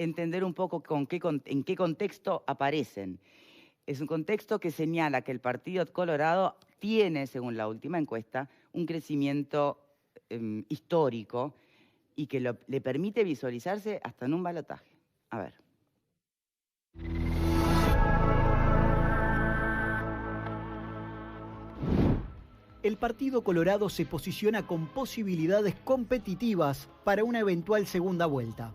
entender un poco en qué contexto aparecen. Es un contexto que señala que el Partido Colorado tiene, según la última encuesta, un crecimiento histórico y que le permite visualizarse hasta en un balotaje. A ver. El Partido Colorado se posiciona con posibilidades competitivas para una eventual segunda vuelta.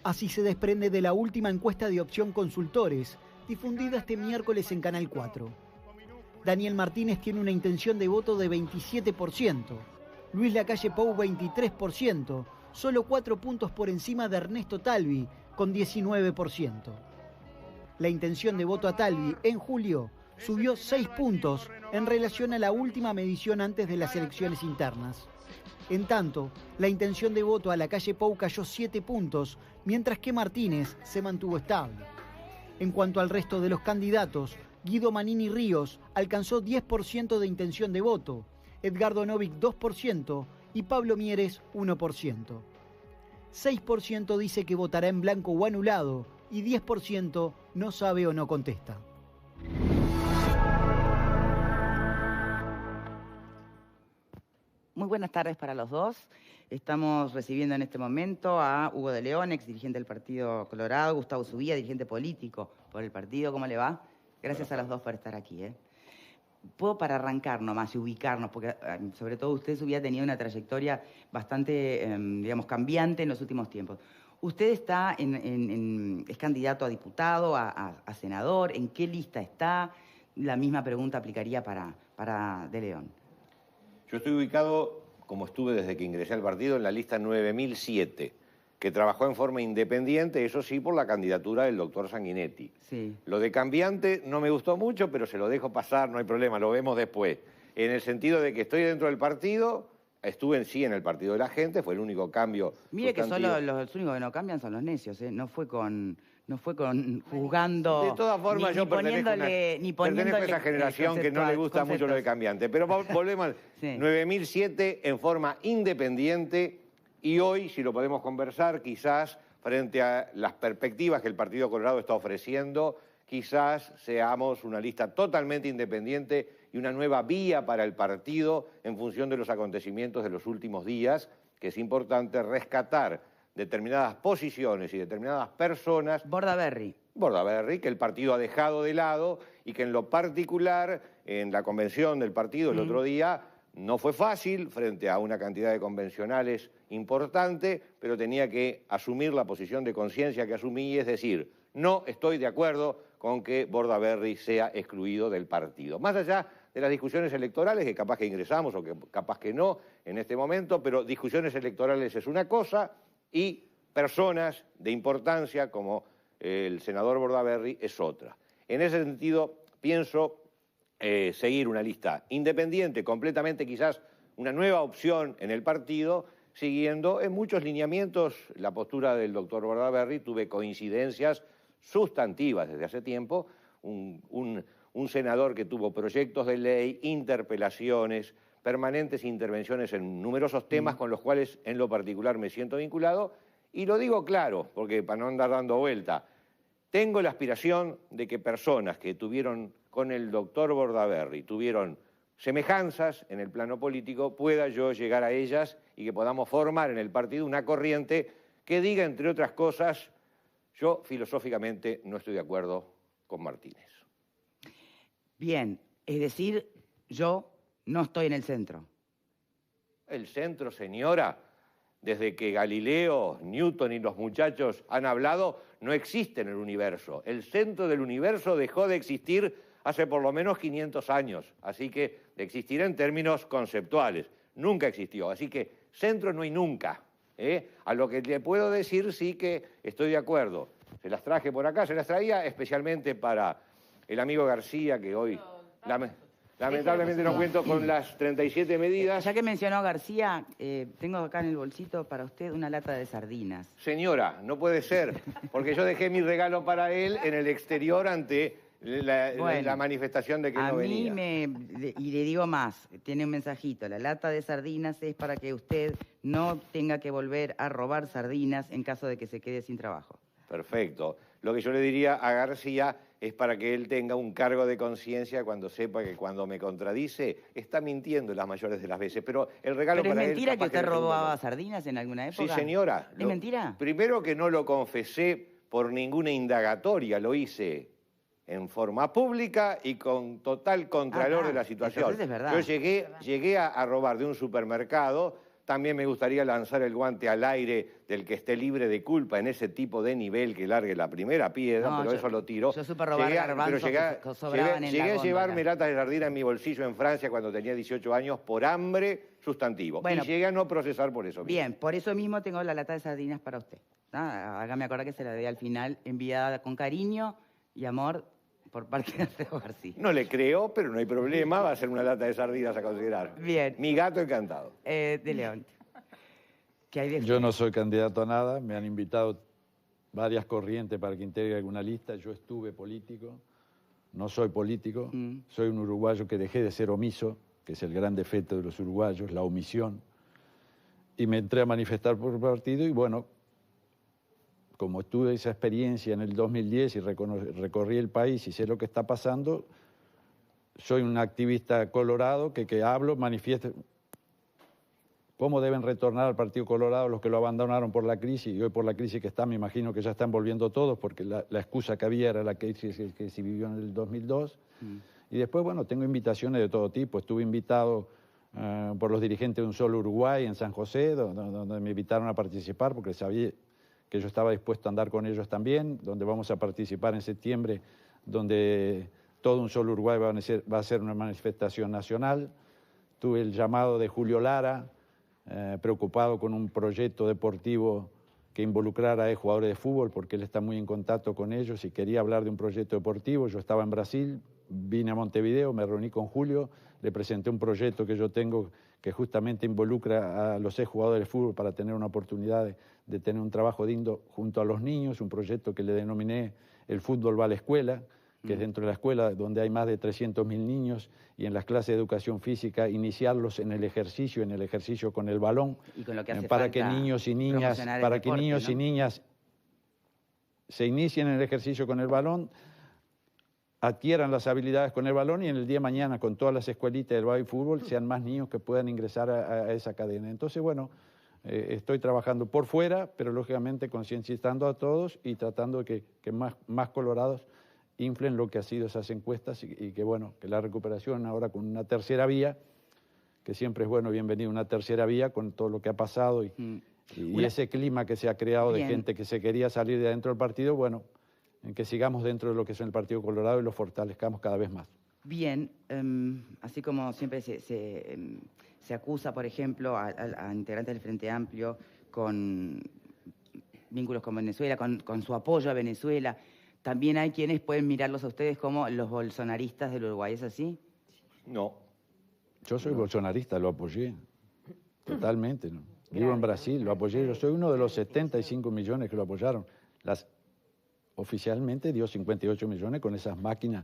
Así se desprende de la última encuesta de Opción Consultores, difundida este miércoles en Canal 4. Daniel Martínez tiene una intención de voto de 27%, Luis Lacalle Pou 23%, solo 4 puntos por encima de Ernesto Talvi, con 19%. La intención de voto a Talvi en julio subió 6 puntos en relación a la última medición antes de las elecciones internas. En tanto, la intención de voto a Lacalle Pou cayó 7 puntos, mientras que Martínez se mantuvo estable. En cuanto al resto de los candidatos, Guido Manini Ríos alcanzó 10% de intención de voto, Edgardo Novik 2% y Pablo Mieres 1%. 6% dice que votará en blanco o anulado y 10% no sabe o no contesta. Muy buenas tardes para los dos. Estamos recibiendo en este momento a Hugo de León, ex dirigente del Partido Colorado, Gustavo Subía, dirigente político por el partido. ¿Cómo le va? Gracias a los dos por estar aquí. Puedo, para arrancar nomás y ubicarnos, porque sobre todo usted, Subía, tenido una trayectoria bastante, digamos, cambiante en los últimos tiempos. Usted está es candidato a diputado, a senador. ¿En qué lista está? La misma pregunta aplicaría para de León. Yo estoy ubicado, como estuve desde que ingresé al partido, en la lista 9007, que trabajó en forma independiente, eso sí, por la candidatura del doctor Sanguinetti. Sí. Lo de cambiante no me gustó mucho, pero se lo dejo pasar, no hay problema, lo vemos después. En el sentido de que estoy dentro del partido, estuve en el partido de la gente, fue el único cambio. Mire que solo los únicos que no cambian son los necios, no fue con juzgando. De todas formas, yo pertenezco a esa generación que no le gusta mucho lo de cambiante. Pero volvemos al sí. 9007 en forma independiente y hoy, si lo podemos conversar, quizás frente a las perspectivas que el Partido Colorado está ofreciendo, quizás seamos una lista totalmente independiente y una nueva vía para el partido en función de los acontecimientos de los últimos días, que es importante rescatar determinadas posiciones y determinadas personas. Bordaberry, que el partido ha dejado de lado y que en lo particular, en la convención del partido el otro día, no fue fácil frente a una cantidad de convencionales importante, pero tenía que asumir la posición de conciencia que asumí, y es decir, no estoy de acuerdo con que Bordaberry sea excluido del partido. Más allá de las discusiones electorales, que capaz que ingresamos o que capaz que no en este momento, pero discusiones electorales es una cosa, y personas de importancia como el senador Bordaberry es otra. En ese sentido, pienso seguir una lista independiente, completamente quizás una nueva opción en el partido, siguiendo en muchos lineamientos la postura del doctor Bordaberry. Tuve coincidencias sustantivas desde hace tiempo, un senador que tuvo proyectos de ley, interpelaciones, permanentes intervenciones en numerosos temas con los cuales en lo particular me siento vinculado, y lo digo claro, porque para no andar dando vuelta, tengo la aspiración de que personas que tuvieron con el doctor Bordaberry, tuvieron semejanzas en el plano político, pueda yo llegar a ellas y que podamos formar en el partido una corriente que diga, entre otras cosas, yo filosóficamente no estoy de acuerdo con Martínez. Bien, es decir, yo no estoy en el centro. El centro, señora, desde que Galileo, Newton y los muchachos han hablado, no existe en el universo. El centro del universo dejó de existir hace por lo menos 500 años, así que de existir en términos conceptuales. Nunca existió, así que centro no hay nunca. A lo que le puedo decir sí que estoy de acuerdo. Se las traje por acá, se las traía especialmente para el amigo García, que hoy lamentablemente no cuento con las 37 medidas. Ya que mencionó García, tengo acá en el bolsito para usted una lata de sardinas. Señora, no puede ser, porque yo dejé mi regalo para él en el exterior ante la manifestación de que no venía. Y le digo más, tiene un mensajito, la lata de sardinas es para que usted no tenga que volver a robar sardinas en caso de que se quede sin trabajo. Perfecto. Lo que yo le diría a García es para que él tenga un cargo de conciencia cuando sepa que cuando me contradice está mintiendo las mayores de las veces. Pero el regalo ¿Pero es para él... mentira que capaz usted en el segundo robaba no. sardinas en alguna Sí, época? señora. ¿Es mentira? Primero que no lo confesé por ninguna indagatoria, lo hice en forma pública y con total contralor de la situación. Entonces es verdad. Yo llegué a robar de un supermercado. También me gustaría lanzar el guante al aire del que esté libre de culpa en ese tipo de nivel que largue la primera piedra, No, pero yo- eso lo tiro. yo supe robar garbanzos que sobraban en la llegué a góndola. llevarme latas de sardina en mi bolsillo en Francia cuando tenía 18 años por hambre sustantivo. Bueno, y llegué a no procesar por eso mismo. Bien, por eso mismo tengo la lata de sardinas para usted. Hágame acordar que se la dé al final enviada con cariño y amor por parte de Alfredo García. No le creo, pero no hay problema, va a ser una lata de sardinas a considerar. Bien. Mi gato encantado. De León. ¿Qué hay de Yo no soy candidato a nada, me han invitado varias corrientes para que integre alguna lista, yo estuve político, no soy político, soy un uruguayo que dejé de ser omiso, que es el gran defecto de los uruguayos, la omisión, y me entré a manifestar por el partido y bueno, como tuve esa experiencia en el 2010 y recorrí el país y sé lo que está pasando, soy un activista colorado que hablo, manifiesto cómo deben retornar al Partido Colorado los que lo abandonaron por la crisis, y hoy por la crisis que está, me imagino que ya están volviendo todos, porque la excusa que había era la crisis que se vivió en el 2002. Y después, bueno, tengo invitaciones de todo tipo. Estuve invitado por los dirigentes de Un Solo Uruguay en San José, donde me invitaron a participar, porque sabía que yo estaba dispuesto a andar con ellos también, donde vamos a participar en septiembre, donde todo Un Solo Uruguay va a ser una manifestación nacional. Tuve el llamado de Julio Lara, preocupado con un proyecto deportivo que involucrara a jugadores de fútbol, porque él está muy en contacto con ellos y quería hablar de un proyecto deportivo. Yo estaba en Brasil, vine a Montevideo, me reuní con Julio, le presenté un proyecto que yo tengo que justamente involucra a los jugadores de fútbol para tener una oportunidad de tener un trabajo digno junto a los niños, un proyecto que le denominé El fútbol va a la escuela, que es dentro de la escuela donde hay más de 300.000 niños, y en las clases de educación física iniciarlos en el ejercicio con el balón, Y con lo que hace para falta que niños y niñas, promocionar el para que deporte, niños ¿no? y niñas se inicien en el ejercicio con el balón, adquieran las habilidades con el balón y en el día de mañana con todas las escuelitas del baby fútbol sean más niños que puedan ingresar a esa cadena. Entonces, bueno, estoy trabajando por fuera, pero lógicamente concienciando a todos y tratando de que más colorados inflen lo que ha sido esas encuestas y que, bueno, que la recuperación ahora con una tercera vía, que siempre es bueno, bienvenido una tercera vía con todo lo que ha pasado y ese clima que se ha creado de gente que se quería salir de adentro del partido, bueno, en que sigamos dentro de lo que es el Partido Colorado y lo fortalezcamos cada vez más. Bien, así como siempre se acusa, por ejemplo, a integrantes del Frente Amplio con vínculos con Venezuela, con su apoyo a Venezuela, también hay quienes pueden mirarlos a ustedes como los bolsonaristas del Uruguay, ¿es así? No. Yo soy bolsonarista, lo apoyé, totalmente, ¿no? Vivo en Brasil, lo apoyé, yo soy uno de los 75 millones que lo apoyaron. Oficialmente dio 58 millones con esas máquinas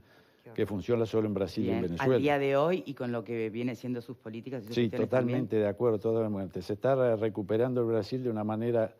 que funcionan solo en Brasil y en Venezuela. Al día de hoy y con lo que viene siendo sus políticas y sus Sí, gestiones totalmente también. de acuerdo, totalmente. Se está recuperando el Brasil de una manera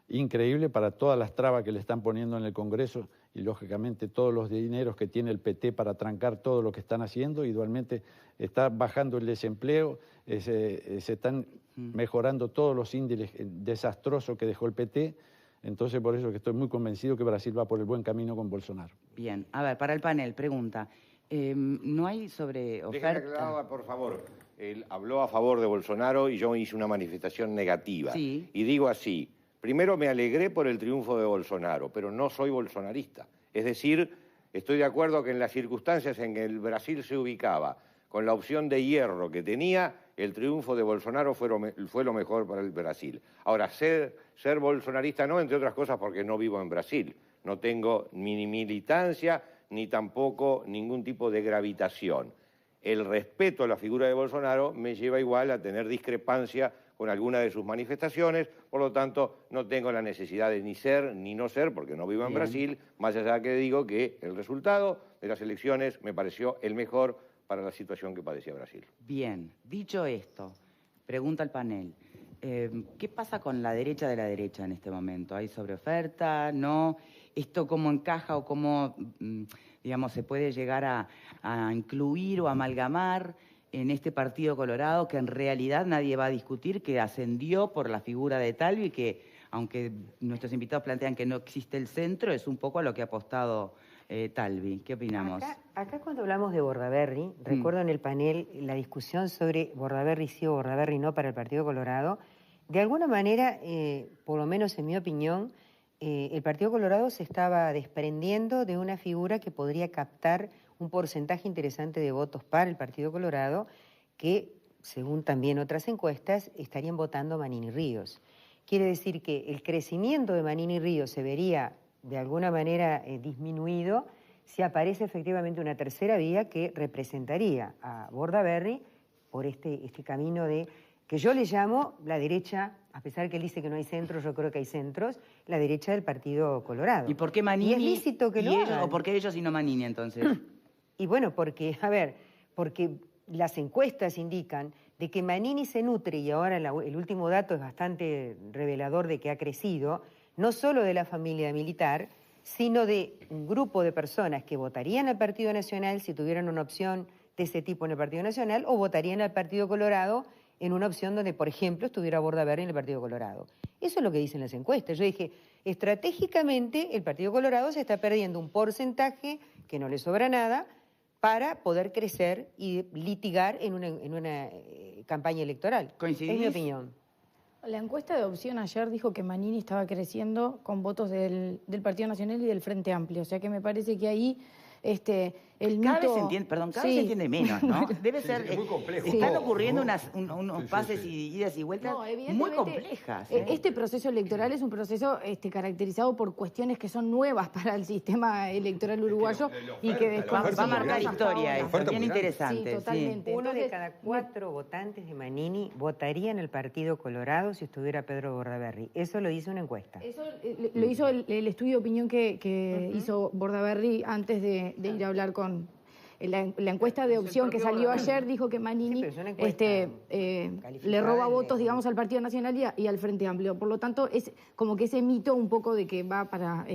increíble para todas las trabas que le están poniendo en el Congreso y, lógicamente, todos los dineros que tiene el PT para trancar todo lo que están haciendo. Igualmente está bajando el desempleo, se están mejorando todos los índices desastrosos que dejó el PT. Entonces, por eso que estoy muy convencido que Brasil va por el buen camino con Bolsonaro. Bien, a ver, para el panel, pregunta. ¿No hay sobre Déjame oferta? aclarar, por favor. Él habló a favor de Bolsonaro y yo hice una manifestación negativa. Sí. Y digo así, primero me alegré por el triunfo de Bolsonaro, pero no soy bolsonarista. Es decir, estoy de acuerdo que en las circunstancias en que el Brasil se ubicaba, con la opción de hierro que tenía, el triunfo de Bolsonaro fue lo mejor para el Brasil. Ahora, ser bolsonarista no, entre otras cosas porque no vivo en Brasil. No tengo ni militancia, ni tampoco ningún tipo de gravitación. El respeto a la figura de Bolsonaro me lleva igual a tener discrepancia con alguna de sus manifestaciones, por lo tanto no tengo la necesidad de ni ser ni no ser, porque no vivo en Brasil, más allá que digo que el resultado de las elecciones me pareció el mejor para la situación que padecía Brasil. Bien, dicho esto, pregunta al panel, ¿qué pasa con la derecha de la derecha en este momento? ¿Hay sobreoferta? ¿No? esto cómo encaja o cómo, digamos, se puede llegar a incluir o amalgamar en este Partido Colorado, que en realidad nadie va a discutir, que ascendió por la figura de Talvi, que aunque nuestros invitados plantean que no existe el centro, es un poco a lo que ha apostado Talvi. ¿Qué opinamos? Acá cuando hablamos de Bordaberry, recuerdo en el panel la discusión sobre Bordaberry sí o Bordaberry no para el Partido Colorado. De alguna manera, por lo menos en mi opinión, el Partido Colorado se estaba desprendiendo de una figura que podría captar un porcentaje interesante de votos para el Partido Colorado, que, según también otras encuestas, estarían votando Manini Ríos. Quiere decir que el crecimiento de Manini Ríos se vería de alguna manera disminuido si aparece efectivamente una tercera vía que representaría a Bordaberry por este camino de, que yo le llamo la derecha, a pesar que él dice que no hay centros, yo creo que hay centros, la derecha del Partido Colorado. ¿Y por qué Manini? Y es lícito que lo hagan. ¿O por qué ellos y no Manini, entonces? Y bueno, porque las encuestas indican de que Manini se nutre, y ahora el último dato es bastante revelador de que ha crecido, no solo de la familia militar, sino de un grupo de personas que votarían al Partido Nacional si tuvieran una opción de ese tipo en el Partido Nacional, o votarían al Partido Colorado en una opción donde, por ejemplo, estuviera Bordaberry en el Partido Colorado. Eso es lo que dicen las encuestas. Yo dije, estratégicamente el Partido Colorado se está perdiendo un porcentaje que no le sobra nada para poder crecer y litigar en una campaña electoral. ¿Coincidís? Es mi opinión. La encuesta de Opción ayer dijo que Manini estaba creciendo con votos del Partido Nacional y del Frente Amplio. O sea que me parece que ahí el cada mito... vez se entiende, perdón, cada vez se entiende menos, ¿no? Debe ser... es muy complejo. Están ocurriendo unos pases y idas y vueltas muy complejas. Este proceso electoral es un proceso caracterizado por cuestiones que son nuevas para el sistema electoral uruguayo y que va a marcar historia, es bien interesante. Sí, totalmente. Uno de cada 4 votantes de Manini votaría en el Partido Colorado si estuviera Pedro Bordaberry. Eso lo dice una encuesta. Eso lo hizo el estudio de opinión que hizo Bordaberry antes de ir a hablar con... La encuesta de Opción que salió ayer dijo que Manini le roba votos, digamos, al Partido Nacional y al Frente Amplio. Por lo tanto, es como que ese mito un poco de que va para...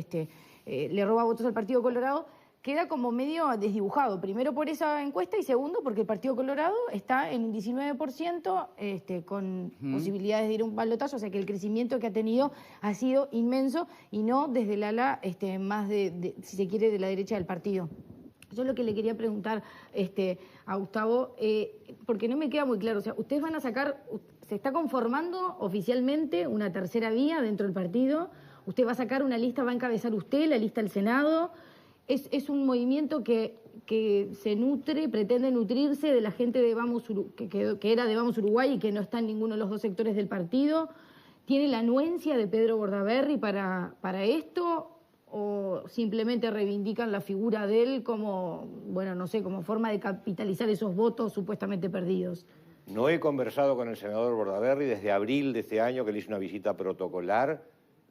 le roba votos al Partido Colorado queda como medio desdibujado. Primero por esa encuesta y segundo porque el Partido Colorado está en un 19% con posibilidades de ir a un balotaje, o sea que el crecimiento que ha tenido ha sido inmenso y no desde el ala más si se quiere, de la derecha del partido. Yo lo que le quería preguntar a Gustavo, porque no me queda muy claro, o sea, ustedes van a sacar, se está conformando oficialmente una tercera vía dentro del partido, usted va a sacar una lista, va a encabezar usted la lista del Senado, es un movimiento que se nutre, pretende nutrirse de la gente de que era de Vamos Uruguay y que no está en ninguno de los dos sectores del partido. ¿Tiene la anuencia de Pedro Bordaberry para esto? ¿O simplemente reivindican la figura de él como, bueno, no sé, como forma de capitalizar esos votos supuestamente perdidos? No he conversado con el senador Bordaberry desde abril de este año, que le hice una visita protocolar.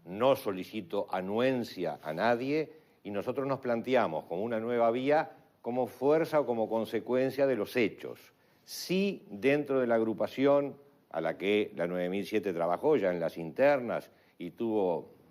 No solicito anuencia a nadie y nosotros nos planteamos como una nueva vía, como fuerza o como consecuencia de los hechos. Sí, dentro de la agrupación a la que la 9007 trabajó ya en las internas y tuvo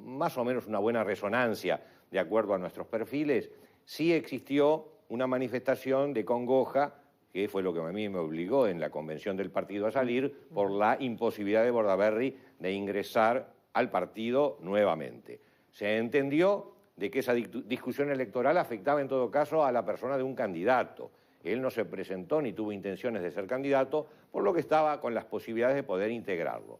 más o menos una buena resonancia de acuerdo a nuestros perfiles, sí existió una manifestación de congoja, que fue lo que a mí me obligó en la convención del partido a salir, por la imposibilidad de Bordaberry de ingresar al partido nuevamente. Se entendió de que esa discusión electoral afectaba en todo caso a la persona de un candidato. Él no se presentó ni tuvo intenciones de ser candidato, por lo que estaba con las posibilidades de poder integrarlo.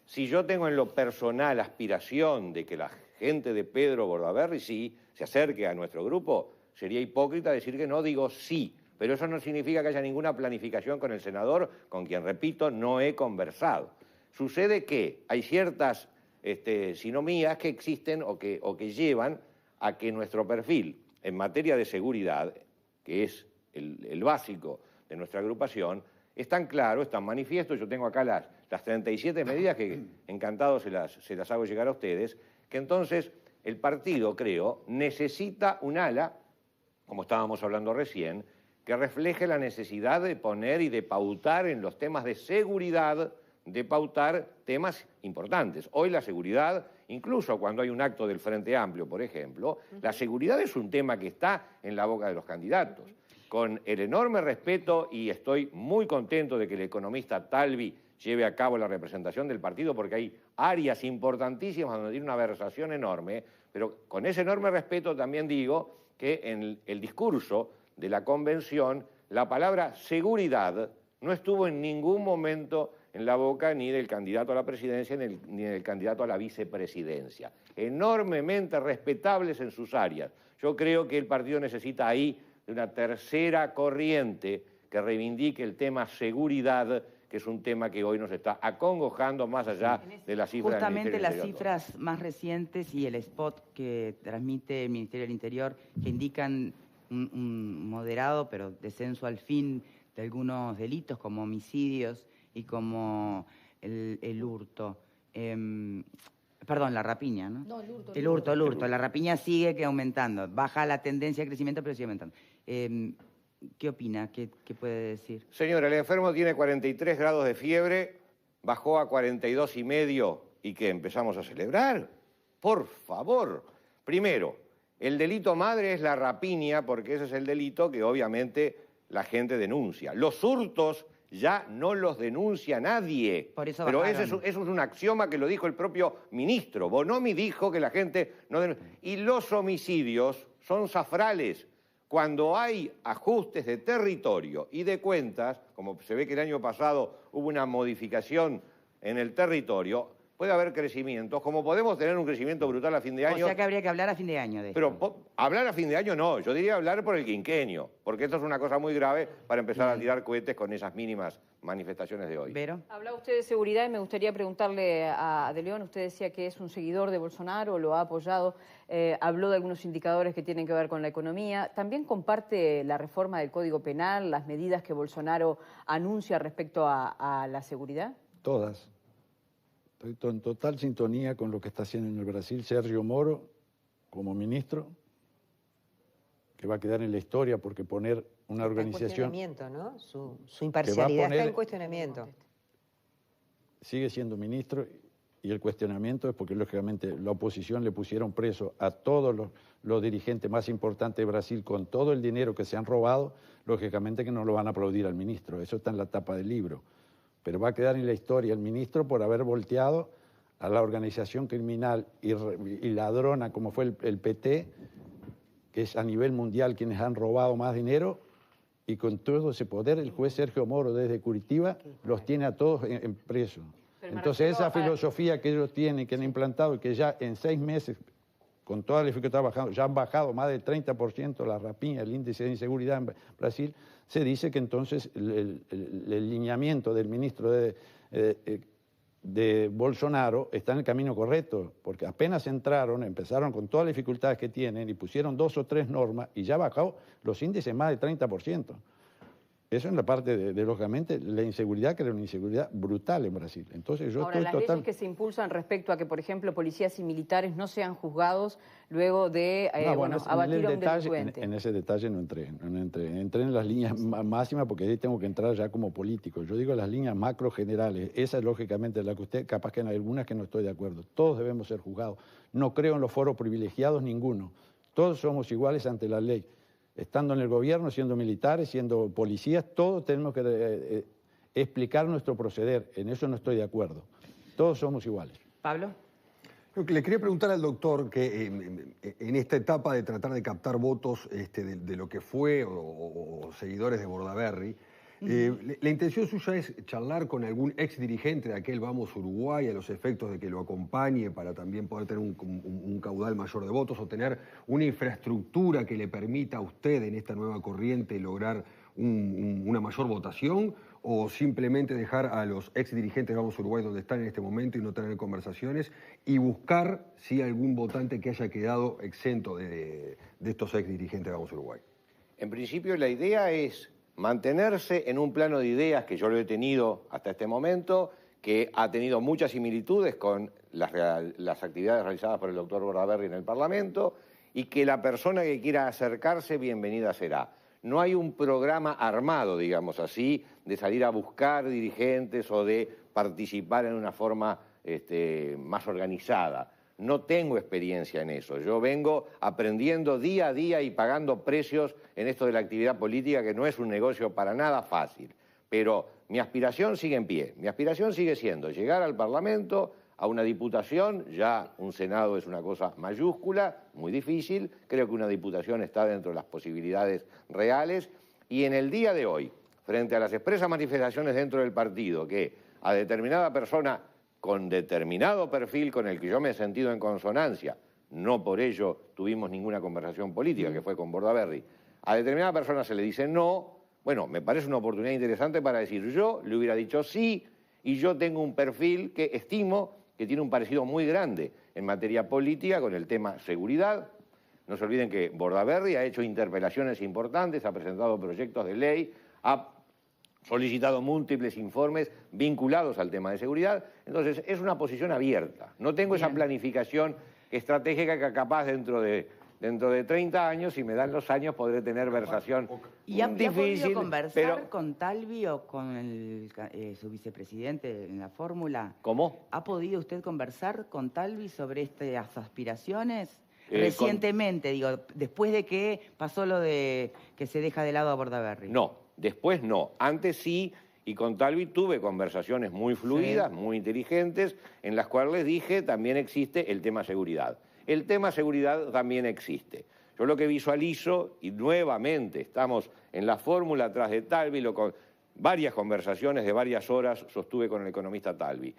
Si yo tengo en lo personal aspiración de que la gente de Pedro Bordaberry sí se acerque a nuestro grupo, sería hipócrita decir que no, digo sí. Pero eso no significa que haya ninguna planificación con el senador, con quien, repito, no he conversado. Sucede que hay ciertas sinomías que existen o que llevan a que nuestro perfil en materia de seguridad, que es el básico de nuestra agrupación, es tan claro, es tan manifiesto. Yo tengo acá las 37 medidas que encantado se las hago llegar a ustedes, que entonces el partido, creo, necesita un ala, como estábamos hablando recién, que refleje la necesidad de poner y de pautar en los temas de seguridad de pautar temas importantes. Hoy la seguridad, incluso cuando hay un acto del Frente Amplio, por ejemplo, la seguridad es un tema que está en la boca de los candidatos. Con el enorme respeto, y estoy muy contento de que el economista Talvi lleve a cabo la representación del partido, porque hay áreas importantísimas donde tiene una versación enorme, pero con ese enorme respeto también digo que en el discurso de la convención la palabra seguridad no estuvo en ningún momento en la boca ni del candidato a la presidencia ni del candidato a la vicepresidencia. Enormemente respetables en sus áreas. Yo creo que el partido necesita ahí de una tercera corriente que reivindique el tema seguridad, que es un tema que hoy nos está acongojando más allá de las cifras del Justamente Ministerio las del Interior. cifras más recientes y el spot que transmite el Ministerio del Interior que indican un moderado pero descenso al fin de algunos delitos como homicidios y como el hurto. Perdón, la rapiña, ¿no? No, el hurto. El hurto. La rapiña sigue aumentando. Baja la tendencia de crecimiento, pero sigue aumentando. ¿Qué opina? ¿Qué puede decir? Señora, el enfermo tiene 43 grados de fiebre, bajó a 42,5 y que empezamos a celebrar. Por favor. Primero, el delito madre es la rapiña, porque ese es el delito que obviamente la gente denuncia. Los hurtos ya no los denuncia nadie. Por eso pero bajaron. eso es un axioma que lo dijo el propio ministro. Bonomi dijo que la gente no denuncia. Y los homicidios son zafrales. Cuando hay ajustes de territorio y de cuentas, como se ve que el año pasado hubo una modificación en el territorio, puede haber crecimientos, como podemos tener un crecimiento brutal a fin de año. O sea que habría que hablar a fin de año de esto. Pero hablar a fin de año no, yo diría hablar por el quinquenio, porque esto es una cosa muy grave para empezar a tirar cohetes con esas mínimas manifestaciones de hoy. ¿Vero? Hablaba usted de seguridad y me gustaría preguntarle a De León, usted decía que es un seguidor de Bolsonaro, lo ha apoyado, habló de algunos indicadores que tienen que ver con la economía, ¿también comparte la reforma del Código Penal, las medidas que Bolsonaro anuncia respecto a la seguridad? Todas. Estoy en total sintonía con lo que está haciendo en el Brasil Sergio Moro como ministro, que va a quedar en la historia porque poner una organización... Está en cuestionamiento, ¿no? Su imparcialidad está en cuestionamiento. Sigue siendo ministro y el cuestionamiento es porque, lógicamente, la oposición le pusieron preso a todos los dirigentes más importantes de Brasil con todo el dinero que se han robado, lógicamente que no lo van a aplaudir al ministro. Eso está en la tapa del libro. Pero va a quedar en la historia el ministro por haber volteado a la organización criminal y ladrona como fue el PT, que es a nivel mundial quienes han robado más dinero, y con todo ese poder el juez Sergio Moro desde Curitiba los tiene a todos en preso. Entonces esa filosofía que ellos tienen, que han implantado y que ya en 6 meses, con toda la dificultad bajando, ya han bajado más del 30% la rapiña, el índice de inseguridad en Brasil, se dice que entonces el lineamiento del ministro de Bolsonaro está en el camino correcto, porque apenas entraron, empezaron con todas las dificultades que tienen y pusieron 2 o 3 normas y ya bajó los índices más del 30%. Eso en la parte de lógicamente, la inseguridad, que era una inseguridad brutal en Brasil. Entonces yo Ahora, las leyes que se impulsan respecto a que, por ejemplo, policías y militares no sean juzgados luego de abatir a un delincuente. En ese detalle no entré. Entré en las líneas máximas porque ahí tengo que entrar ya como político. Yo digo las líneas macro generales. Esa es lógicamente la que usted, capaz que en algunas que no estoy de acuerdo. Todos debemos ser juzgados. No creo en los foros privilegiados ninguno. Todos somos iguales ante la ley. Estando en el gobierno, siendo militares, siendo policías, todos tenemos que explicar nuestro proceder. En eso no estoy de acuerdo. Todos somos iguales. ¿Pablo? Le quería preguntar al doctor que en esta etapa de tratar de captar votos de lo que fue o seguidores de Bordaberry, la intención suya es charlar con algún ex dirigente de aquel Vamos Uruguay a los efectos de que lo acompañe para también poder tener un caudal mayor de votos o tener una infraestructura que le permita a usted en esta nueva corriente lograr una mayor votación, o simplemente dejar a los ex dirigentes de Vamos Uruguay donde están en este momento y no tener conversaciones y buscar si algún votante que haya quedado exento de estos ex dirigentes de Vamos Uruguay. En principio la idea es mantenerse en un plano de ideas que yo lo he tenido hasta este momento, que ha tenido muchas similitudes con las actividades realizadas por el doctor Bordaberry en el Parlamento, y que la persona que quiera acercarse, bienvenida será. No hay un programa armado, digamos así, de salir a buscar dirigentes o de participar en una forma más organizada. No tengo experiencia en eso. Yo vengo aprendiendo día a día y pagando precios en esto de la actividad política, que no es un negocio para nada fácil. Pero mi aspiración sigue en pie. Mi aspiración sigue siendo llegar al Parlamento, a una diputación. Ya un Senado es una cosa mayúscula, muy difícil. Creo que una diputación está dentro de las posibilidades reales. Y en el día de hoy, frente a las expresas manifestaciones dentro del partido, que a determinada persona con determinado perfil con el que yo me he sentido en consonancia, no por ello tuvimos ninguna conversación política, que fue con Bordaberry, a determinada persona se le dice no, bueno, me parece una oportunidad interesante para decir yo le hubiera dicho sí, y yo tengo un perfil que estimo que tiene un parecido muy grande en materia política con el tema seguridad. No se olviden que Bordaberry ha hecho interpelaciones importantes, ha presentado proyectos de ley, ha solicitado múltiples informes vinculados al tema de seguridad. Entonces, es una posición abierta. No tengo esa planificación estratégica que capaz dentro de 30 años, si me dan los años, podré tener versación ¿Y ha difícil. podido conversar con Talvi o con su vicepresidente en la fórmula? ¿Cómo? ¿Ha podido usted conversar con Talvi sobre estas aspiraciones? Recientemente, digo, después de que pasó lo de que se deja de lado a Bordaberry. No. Después no, antes sí, y con Talvi tuve conversaciones muy fluidas, muy inteligentes, en las cuales dije también existe el tema seguridad. El tema seguridad también existe. Yo lo que visualizo, y nuevamente estamos en la fórmula atrás de Talvi, varias conversaciones de varias horas sostuve con el economista Talvi.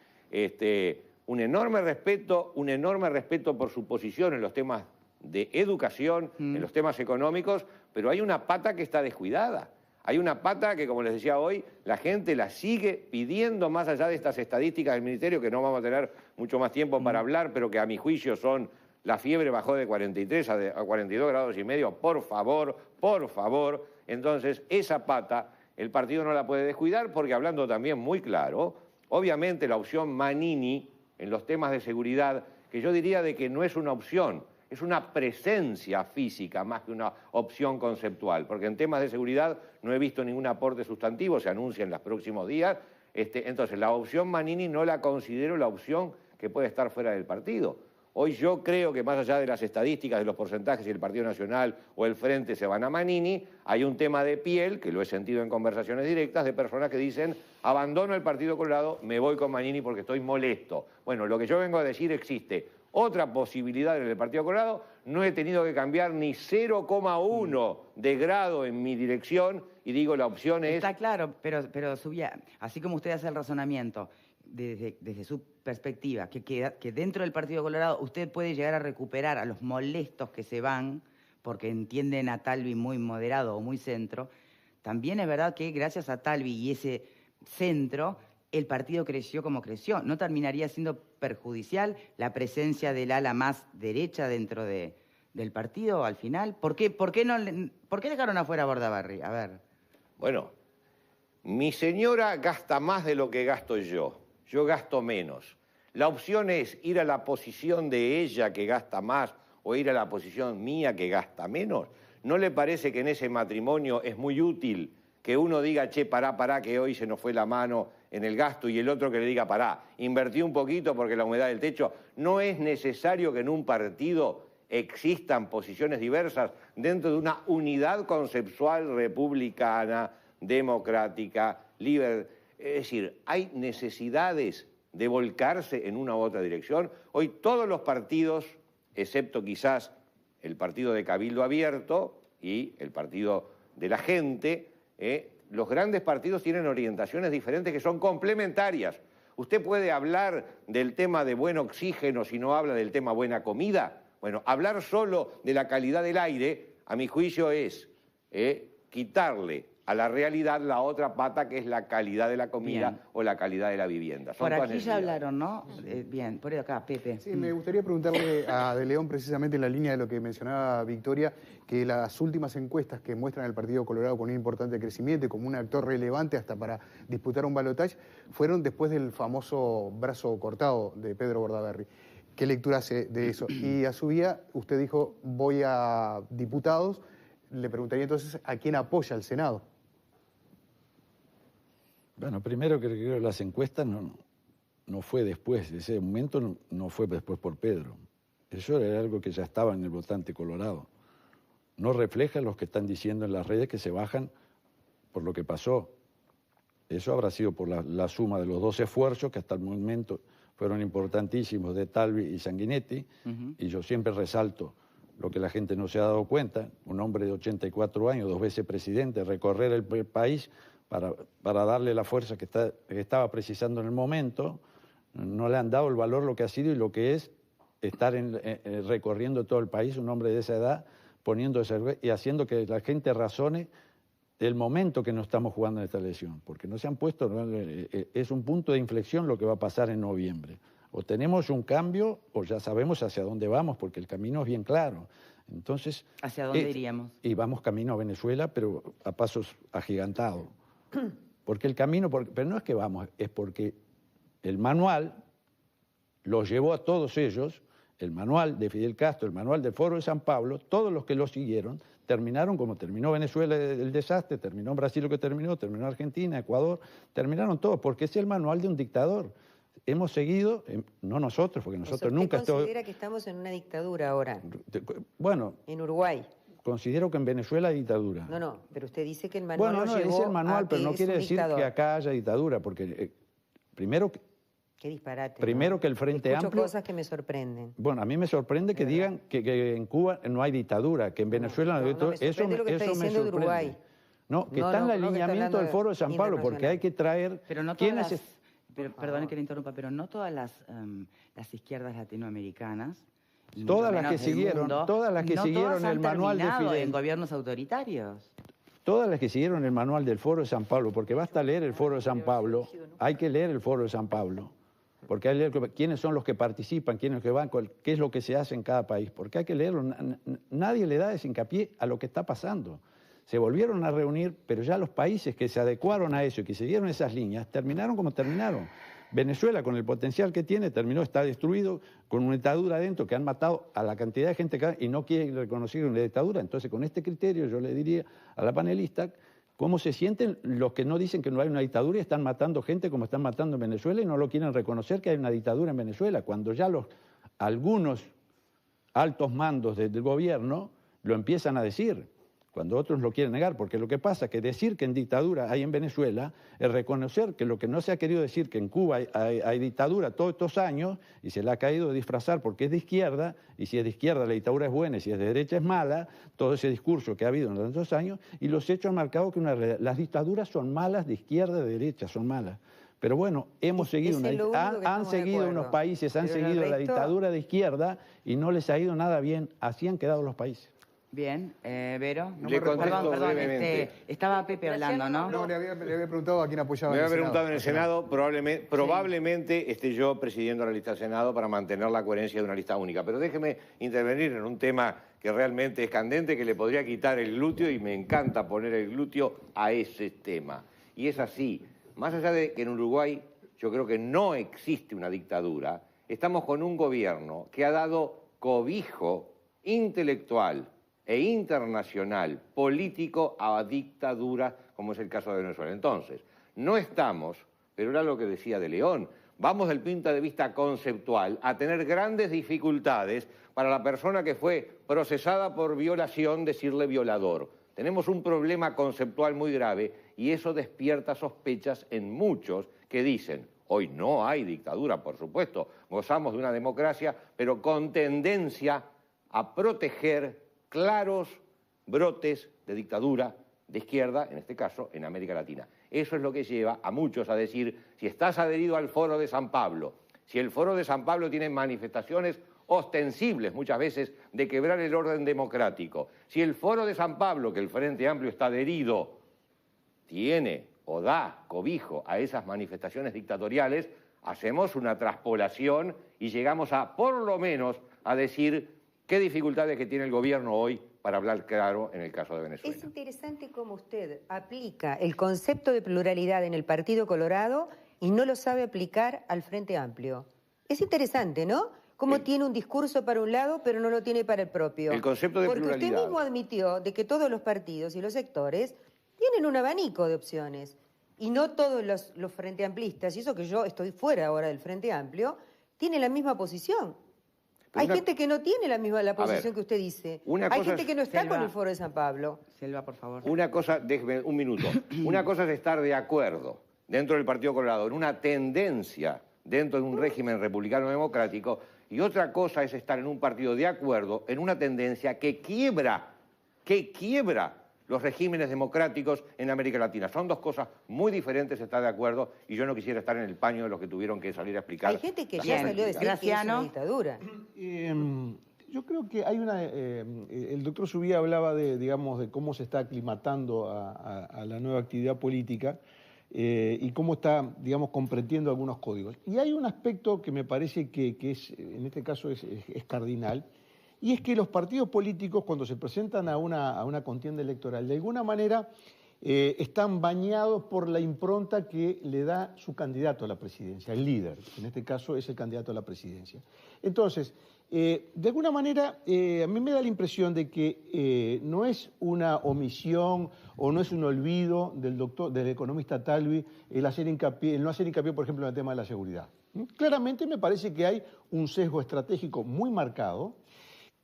Un enorme respeto por su posición en los temas de educación, en los temas económicos, pero hay una pata que está descuidada. Hay una pata que, como les decía hoy, la gente la sigue pidiendo más allá de estas estadísticas del Ministerio, que no vamos a tener mucho más tiempo para hablar, pero que a mi juicio son, la fiebre bajó de 43 a 42 grados y medio, por favor, por favor. Entonces, esa pata el partido no la puede descuidar, porque hablando también muy claro, obviamente la opción Manini en los temas de seguridad, que yo diría de que no es una opción, es una presencia física más que una opción conceptual, porque en temas de seguridad no he visto ningún aporte sustantivo, se anuncia en los próximos días. Entonces, la opción Manini no la considero la opción que puede estar fuera del partido. Hoy yo creo que más allá de las estadísticas, de los porcentajes, si el Partido Nacional o el Frente se van a Manini, hay un tema de piel, que lo he sentido en conversaciones directas, de personas que dicen, abandono el Partido Colorado, me voy con Manini porque estoy molesto. Bueno, lo que yo vengo a decir, existe otra posibilidad en el Partido Colorado, no he tenido que cambiar ni 0,1 de grado en mi dirección, y digo, la opción es... Está claro, pero Subía, así como usted hace el razonamiento, desde su perspectiva, que dentro del Partido Colorado usted puede llegar a recuperar a los molestos que se van, porque entienden a Talvi muy moderado o muy centro, también es verdad que gracias a Talvi y ese centro, el partido creció como creció. ¿No terminaría siendo perjudicial la presencia del ala más derecha dentro del partido al final? ¿Por qué dejaron afuera a Bordaberry? A ver. Bueno, mi señora gasta más de lo que gasto yo. Yo gasto menos. La opción es ir a la posición de ella que gasta más o ir a la posición mía que gasta menos. ¿No le parece que en ese matrimonio es muy útil que uno diga, che, pará, que hoy se nos fue la mano en el gasto, y el otro que le diga, pará, invertí un poquito porque la humedad del techo? No es necesario que en un partido existan posiciones diversas dentro de una unidad conceptual republicana, democrática, libre. Es decir, hay necesidades de volcarse en una u otra dirección. Hoy todos los partidos, excepto quizás el partido de Cabildo Abierto y el partido de la gente, los grandes partidos tienen orientaciones diferentes que son complementarias. Usted puede hablar del tema de buen oxígeno si no habla del tema buena comida. Bueno, hablar solo de la calidad del aire, a mi juicio, es quitarle a la realidad la otra pata, que es la calidad de la comida. Bien. O la calidad de la vivienda. Por aquí ya hablaron, ¿no? Bien, por acá, Pepe. Sí, me gustaría preguntarle a De León, precisamente en la línea de lo que mencionaba Victoria, que las últimas encuestas que muestran al Partido Colorado con un importante crecimiento y como un actor relevante hasta para disputar un balotaje, fueron después del famoso brazo cortado de Pedro Bordaberry. ¿Qué lectura hace de eso? Y a su vía, usted dijo, voy a diputados. Le preguntaría entonces, ¿a quién apoya el Senado? Bueno, primero que creo que las encuestas no fue después, ese momento no fue después por Pedro. Eso era algo que ya estaba en el votante colorado. No refleja lo que están diciendo en las redes que se bajan por lo que pasó. Eso habrá sido por la suma de los dos esfuerzos que hasta el momento fueron importantísimos de Talvi y Sanguinetti, y yo siempre resalto lo que la gente no se ha dado cuenta, un hombre de 84 años, 2 veces presidente, recorrer el país para darle la fuerza que estaba precisando en el momento, no le han dado el valor lo que ha sido y lo que es estar recorriendo todo el país, un hombre de esa edad, poniéndose y haciendo que la gente razone el momento que no estamos jugando en esta elección, porque no se han puesto, es un punto de inflexión lo que va a pasar en noviembre. O tenemos un cambio o ya sabemos hacia dónde vamos, porque el camino es bien claro. Entonces, ¿hacia dónde iríamos? Y vamos camino a Venezuela, pero a pasos agigantados. Porque el camino, pero no es que vamos, es porque el manual los llevó a todos ellos, el manual de Fidel Castro, el manual del Foro de San Pablo, todos los que lo siguieron, terminaron como terminó Venezuela el desastre, terminó Brasil lo que terminó Argentina, Ecuador, terminaron todos, porque es el manual de un dictador. Hemos seguido, no nosotros, porque nosotros nunca... ¿Usted considera que estamos en una dictadura ahora? Bueno... En Uruguay. Considero que en Venezuela hay dictadura. No, pero usted dice que el manual bueno, lo llevó dice el manual, pero no quiere decir dictador. que acá haya dictadura, porque primero... Qué disparate. Primero ¿no? que el Frente Escucho Amplio... cosas que me sorprenden. Bueno, a mí me sorprende que digan que en Cuba no hay dictadura, que en Venezuela no hay dictadura. Eso me sorprende. Uruguay. No, que está en el alineamiento del Foro de San Pablo, porque hay que traer... Pero no todas perdone que le interrumpa, pero no todas las izquierdas latinoamericanas... Todas las que siguieron el manual de Fidel. En gobiernos autoritarios. Todas las que siguieron el manual del Foro de San Pablo, porque basta leer el Foro de San Pablo, hay que leer el Foro de San Pablo, porque hay que leer quiénes son los que participan, quiénes que van, qué es lo que se hace en cada país, porque hay que leerlo. Nadie le da ese hincapié a lo que está pasando. Se volvieron a reunir, pero ya los países que se adecuaron a eso y que siguieron esas líneas, terminaron como terminaron. Venezuela, con el potencial que tiene, está destruido, con una dictadura adentro, que han matado a la cantidad de gente y no quiere reconocer una dictadura. Entonces, con este criterio, yo le diría a la panelista cómo se sienten los que no dicen que no hay una dictadura y están matando gente como están matando en Venezuela y no lo quieren reconocer que hay una dictadura en Venezuela, cuando ya algunos altos mandos del gobierno lo empiezan a decir, cuando otros lo quieren negar, porque lo que pasa es que decir que en dictadura hay en Venezuela es reconocer que lo que no se ha querido decir que en Cuba hay dictadura todos estos años y se le ha caído disfrazar porque es de izquierda, y si es de izquierda la dictadura es buena y si es de derecha es mala, todo ese discurso que ha habido en tantos años, y los hechos han marcado que las dictaduras son malas de izquierda, de derecha, son malas. Pero bueno, hemos seguido, han seguido unos países, han seguido la dictadura de izquierda y no les ha ido nada bien, así han quedado los países. Bien, Vero. Perdón, estaba Pepe hablando, ¿no? No, le había preguntado a quién apoyaba en el Senado. Me había preguntado en el Senado, probablemente esté yo presidiendo la lista del Senado para mantener la coherencia de una lista única. Pero déjeme intervenir en un tema que realmente es candente, que le podría quitar el glúteo, y me encanta poner el glúteo a ese tema. Y es así, más allá de que en Uruguay yo creo que no existe una dictadura, estamos con un gobierno que ha dado cobijo intelectual e internacional, político, a dictadura, como es el caso de Venezuela. Entonces, no estamos, pero era lo que decía De León, vamos del punto de vista conceptual a tener grandes dificultades para la persona que fue procesada por violación decirle violador. Tenemos un problema conceptual muy grave y eso despierta sospechas en muchos que dicen, hoy no hay dictadura, por supuesto, gozamos de una democracia, pero con tendencia a proteger claros brotes de dictadura de izquierda, en este caso, en América Latina. Eso es lo que lleva a muchos a decir, si estás adherido al Foro de San Pablo, si el Foro de San Pablo tiene manifestaciones ostensibles muchas veces de quebrar el orden democrático, si el Foro de San Pablo, que el Frente Amplio está adherido, tiene o da cobijo a esas manifestaciones dictatoriales, hacemos una traspolación y llegamos a, por lo menos, a decir qué dificultades que tiene el gobierno hoy para hablar claro en el caso de Venezuela. Es interesante cómo usted aplica el concepto de pluralidad en el Partido Colorado y no lo sabe aplicar al Frente Amplio. Es interesante, ¿no? Cómo tiene un discurso para un lado, pero no lo tiene para el propio. El concepto de pluralidad. Porque usted mismo admitió de que todos los partidos y los sectores tienen un abanico de opciones. y no todos los Frente Amplistas, y eso que yo estoy fuera ahora del Frente Amplio, tienen la misma posición. Hay gente que no tiene la posición que usted dice. Hay gente que no está con el Foro de San Pablo. Selva, por favor. Una cosa, déjeme un minuto. Una cosa es estar de acuerdo dentro del Partido Colorado en una tendencia dentro de un régimen republicano democrático, y otra cosa es estar en un partido de acuerdo en una tendencia que quiebra los regímenes democráticos en América Latina. Son dos cosas muy diferentes, estar de acuerdo, y yo no quisiera estar en el paño de los que tuvieron que salir a explicar. Hay gente que ya salió a decir que es una dictadura. Yo creo que hay una... el doctor Subía hablaba de cómo se está aclimatando a la nueva actividad política y cómo está, comprendiendo algunos códigos. Y hay un aspecto que me parece que es, en este caso es cardinal, y es que los partidos políticos, cuando se presentan a una contienda electoral, de alguna manera están bañados por la impronta que le da su candidato a la presidencia, el líder, que en este caso es el candidato a la presidencia. Entonces, de alguna manera, a mí me da la impresión de que no es una omisión o no es un olvido del economista Talvi el no hacer hincapié, por ejemplo, en el tema de la seguridad. Claramente me parece que hay un sesgo estratégico muy marcado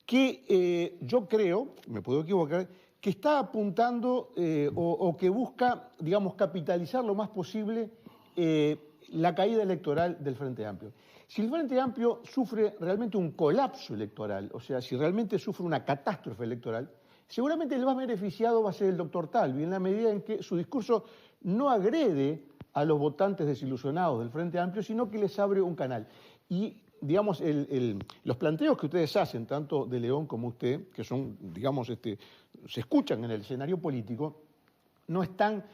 que yo creo, me puedo equivocar, que está apuntando o que busca, capitalizar lo más posible la caída electoral del Frente Amplio. Si el Frente Amplio sufre realmente un colapso electoral, o sea, si realmente sufre una catástrofe electoral, seguramente el más beneficiado va a ser el doctor Talvi, en la medida en que su discurso no agrede a los votantes desilusionados del Frente Amplio, sino que les abre un canal. Y los planteos que ustedes hacen, tanto de León como usted, que son, se escuchan en el escenario político, no están,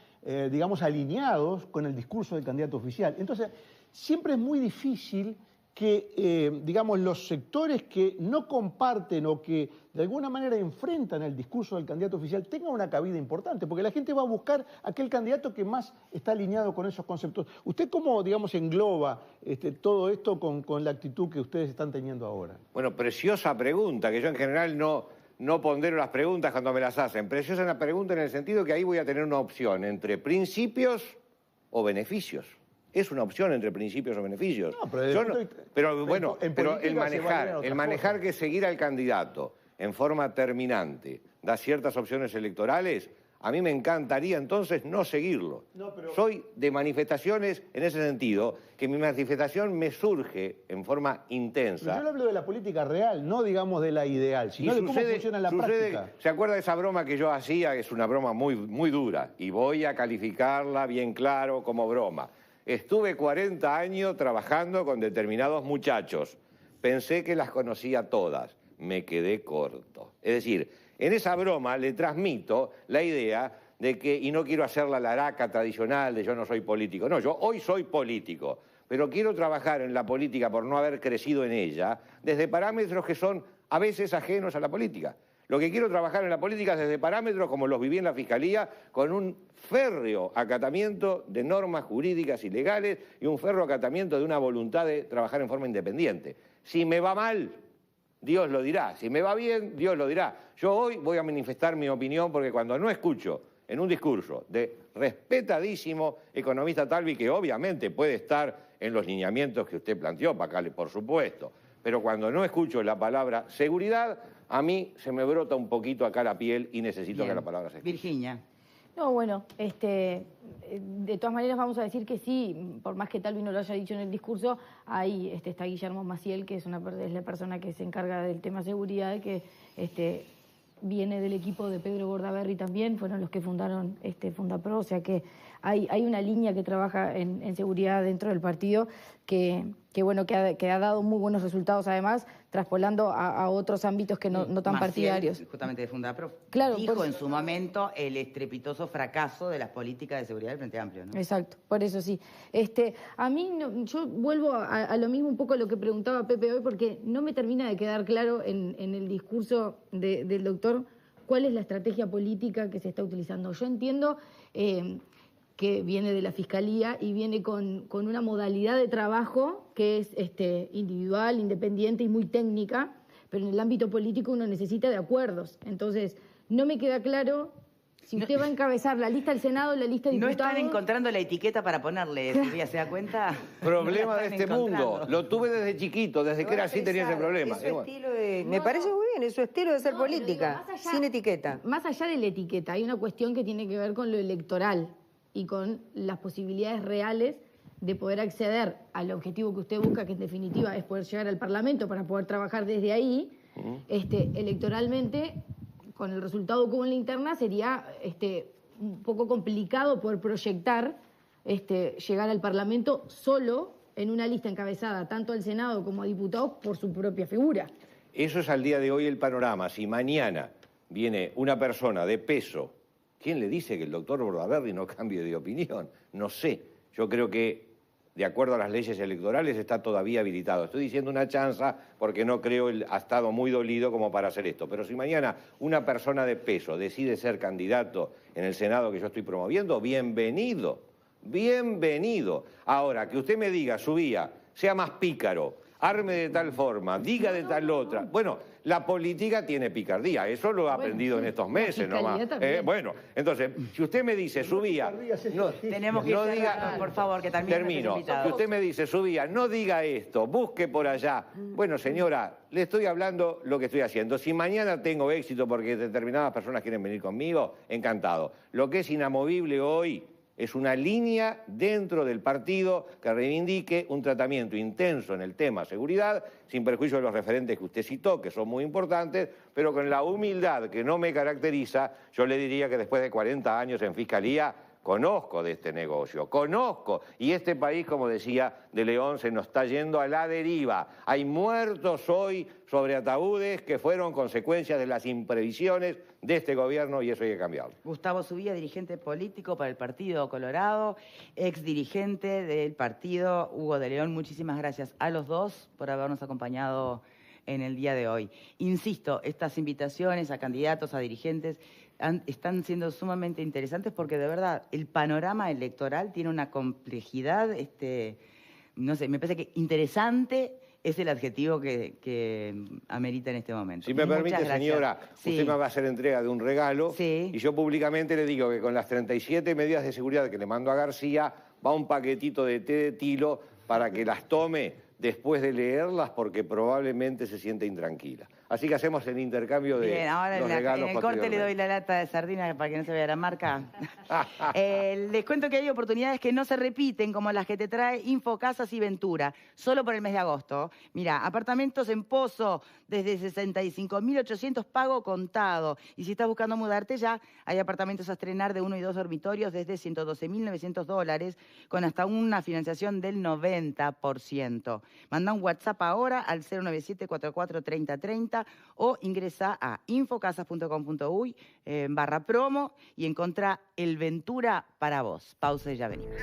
alineados con el discurso del candidato oficial. Entonces, siempre es muy difícil que, los sectores que no comparten o que de alguna manera enfrentan el discurso del candidato oficial tengan una cabida importante, porque la gente va a buscar aquel candidato que más está alineado con esos conceptos. ¿Usted cómo, engloba todo esto con la actitud que ustedes están teniendo ahora? Bueno, preciosa pregunta, que yo en general no pondero las preguntas cuando me las hacen. Preciosa la pregunta en el sentido que ahí voy a tener una opción entre principios o beneficios. Es una opción entre principios o beneficios. No, pero el manejar que seguir al candidato en forma terminante da ciertas opciones electorales, a mí me encantaría entonces no seguirlo. Soy de manifestaciones en ese sentido, que mi manifestación me surge en forma intensa. Pero yo le hablo de la política real, no de la ideal, sino de cómo funciona en la práctica. ¿Se acuerda de esa broma que yo hacía? Es una broma muy, muy dura, y voy a calificarla bien claro como broma. Estuve 40 años trabajando con determinados muchachos. Pensé que las conocía todas. Me quedé corto. Es decir, en esa broma le transmito la idea de que, y no quiero hacer la laraca tradicional de yo no soy político. No, yo hoy soy político, pero quiero trabajar en la política por no haber crecido en ella desde parámetros que son a veces ajenos a la política. Lo que quiero trabajar en la política es desde parámetros como los viví en la Fiscalía, con un férreo acatamiento de normas jurídicas y legales y un férreo acatamiento de una voluntad de trabajar en forma independiente. Si me va mal, Dios lo dirá. Si me va bien, Dios lo dirá. Yo hoy voy a manifestar mi opinión porque cuando no escucho en un discurso de respetadísimo economista Talvi, que obviamente puede estar en los lineamientos que usted planteó, Pacale, por supuesto, pero cuando no escucho la palabra seguridad, a mí se me brota un poquito acá la piel y necesito que la palabra se escuche. Virginia. No, bueno, de todas maneras vamos a decir que sí, por más que Talvi no lo haya dicho en el discurso, ahí está Guillermo Maciel, que es la persona que se encarga del tema seguridad, que viene del equipo de Pedro Bordaberry también, fueron los que fundaron Fundapro, o sea que hay una línea que trabaja en seguridad dentro del partido que ha dado muy buenos resultados, además, traspolando a otros ámbitos que no tan Maciel, partidarios. Justamente de Fundapro, claro, dijo en su momento el estrepitoso fracaso de las políticas de seguridad del Frente Amplio, ¿no? Exacto, por eso sí. A mí, yo vuelvo a lo mismo un poco a lo que preguntaba Pepe hoy, porque no me termina de quedar claro en el discurso del doctor cuál es la estrategia política que se está utilizando. Yo entiendo que viene de la Fiscalía y viene con una modalidad de trabajo que es individual, independiente y muy técnica, pero en el ámbito político uno necesita de acuerdos. Entonces, no me queda claro Si usted va a encabezar la lista del Senado, la lista de No diputados... están encontrando la etiqueta para ponerle, Silvia, ¿se da cuenta? Problema No de están este mundo. encontrando. Lo tuve desde chiquito, desde que era así tenía ese problema. Es su estilo me parece muy bien, es su estilo de hacer No, pero política, digo, más allá- sin etiqueta. Más allá de la etiqueta, hay una cuestión que tiene que ver con lo electoral y con las posibilidades reales de poder acceder al objetivo que usted busca, que en definitiva es poder llegar al Parlamento para poder trabajar desde ahí. Electoralmente, con el resultado como en la interna, sería un poco complicado poder proyectar llegar al Parlamento solo en una lista encabezada tanto al Senado como a diputados por su propia figura. Eso es al día de hoy el panorama. Si mañana viene una persona de peso, ¿quién le dice que el doctor Bordaberry no cambie de opinión? No sé. Yo creo que, de acuerdo a las leyes electorales, está todavía habilitado. Estoy diciendo una chanza porque no creo él ha estado muy dolido como para hacer esto. Pero si mañana una persona de peso decide ser candidato en el Senado que yo estoy promoviendo, bienvenido, bienvenido. Ahora, que usted me diga, Subía, sea más pícaro, arme de tal forma, diga de tal otra. Bueno, la política tiene picardía, eso lo he aprendido en estos meses nomás. Bueno, entonces, si usted me dice, Subía, Tenemos que diga, por favor, que termine. termino. Si usted me dice, Subía, no diga esto, busque por allá. Bueno, señora, le estoy hablando lo que estoy haciendo. Si mañana tengo éxito porque determinadas personas quieren venir conmigo, encantado. Lo que es inamovible hoy es una línea dentro del partido que reivindique un tratamiento intenso en el tema seguridad, sin perjuicio de los referentes que usted citó, que son muy importantes, pero con la humildad que no me caracteriza, yo le diría que después de 40 años en Fiscalía, conozco de este negocio, conozco. Y este país, como decía De León, se nos está yendo a la deriva. Hay muertos hoy sobre ataúdes que fueron consecuencias de las imprevisiones de este gobierno y eso hay que cambiarlo. Gustavo Subía, dirigente político para el Partido Colorado, ex dirigente del partido Hugo de León. Muchísimas gracias a los dos por habernos acompañado en el día de hoy. Insisto, estas invitaciones a candidatos, a dirigentes, están siendo sumamente interesantes porque de verdad el panorama electoral tiene una complejidad, no sé, me parece que interesante es el adjetivo que amerita en este momento. Si me permite, gracias. señora, Sí. usted me va a hacer entrega de un regalo y yo públicamente le digo que con las 37 medidas de seguridad que le mando a García va un paquetito de té de tilo para que las tome después de leerlas porque probablemente se siente intranquila. Así que hacemos el intercambio de Bien, ahora los en regalos el corte le posteriormente. doy la lata de sardinas para que no se vea la marca. Les cuento que hay oportunidades que no se repiten, como las que te trae Infocasas y Ventura, solo por el mes de agosto. Mira, apartamentos en Pozo desde 65.800 pago contado. Y si estás buscando mudarte ya, hay apartamentos a estrenar de 1 y 2 dormitorios desde $112.900 con hasta una financiación del 90%. Manda un WhatsApp ahora al 097-44-3030 o ingresa a infocasas.com.uy /promo y encontrá el Ventura para vos. Pausa y ya venimos.